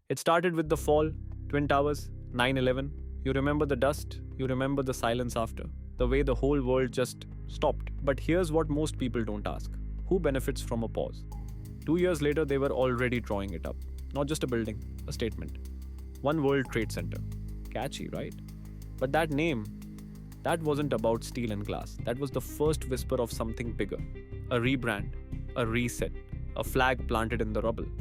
It started with the fall, Twin Towers, 9/11. You remember the dust, you remember the silence after, the way the whole world just stopped. But here's what most people don't ask: who benefits from a pause? 2 years later, they were already drawing it up. Not just a building, a statement. One World Trade Center. Catchy, right? But that name, that wasn't about steel and glass. That was the first whisper of something bigger. A rebrand, a reset, a flag planted in the rubble.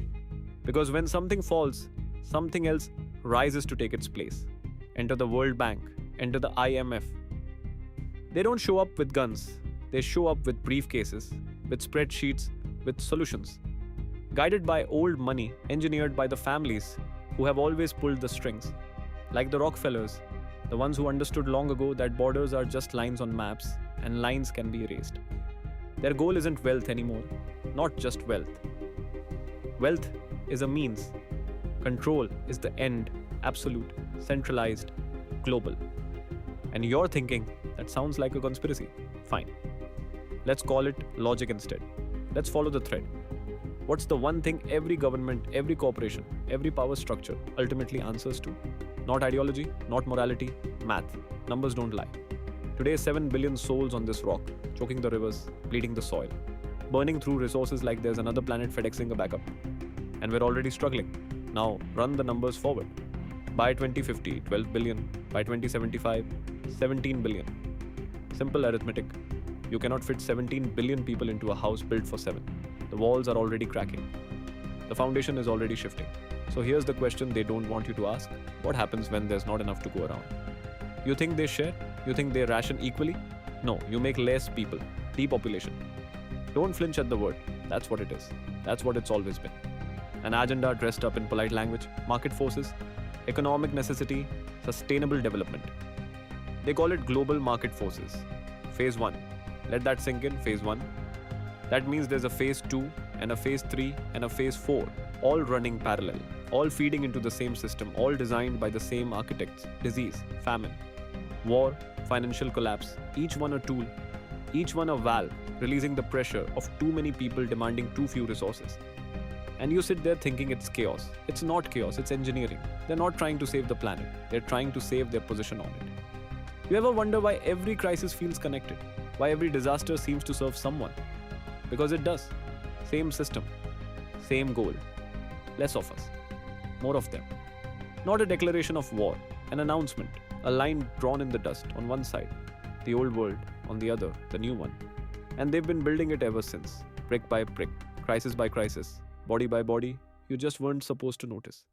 Because when something falls, something else rises to take its place. Enter the World Bank, enter the IMF. They don't show up with guns. They show up with briefcases, with spreadsheets, with solutions. Guided by old money, engineered by the families who have always pulled the strings. Like the Rockefellers, the ones who understood long ago that borders are just lines on maps and lines can be erased. Their goal isn't wealth anymore, not just wealth. Wealth is a means. Control is the end, absolute, centralized, global. And you're thinking, that sounds like a conspiracy. Fine. Let's call it logic instead. Let's follow the thread. What's the one thing every government, every corporation, every power structure ultimately answers to? Not ideology, not morality, math. Numbers don't lie. Today, 7 billion souls on this rock, choking the rivers, bleeding the soil, burning through resources like there's another planet FedExing a backup. And we're already struggling. Now, run the numbers forward. By 2050, 12 billion. By 2075, 17 billion. Simple arithmetic. You cannot fit 17 billion people into a house built for 7. The walls are already cracking. The foundation is already shifting. So here's the question they don't want you to ask. What happens when there's not enough to go around? You think they share? You think they ration equally? No, you make less people. Depopulation. Don't flinch at the word. That's what it is. That's what it's always been. An agenda dressed up in polite language, market forces, economic necessity, sustainable development. They call it global market forces. Phase 1. Let that sink in, phase 1. That means there's a phase 2 and a phase 3 and a phase 4, all running parallel, all feeding into the same system, all designed by the same architects. Disease, famine, war, financial collapse, each one a tool, each one a valve, releasing the pressure of too many people demanding too few resources. And you sit there thinking it's chaos. It's not chaos, it's engineering. They're not trying to save the planet, they're trying to save their position on it. You ever wonder why every crisis feels connected? Why every disaster seems to serve someone? Because it does. Same system, same goal. Less of us, more of them. Not a declaration of war, an announcement, a line drawn in the dust on one side, the old world on the other, the new one. And they've been building it ever since, brick by brick, crisis by crisis, body by body. You just weren't supposed to notice.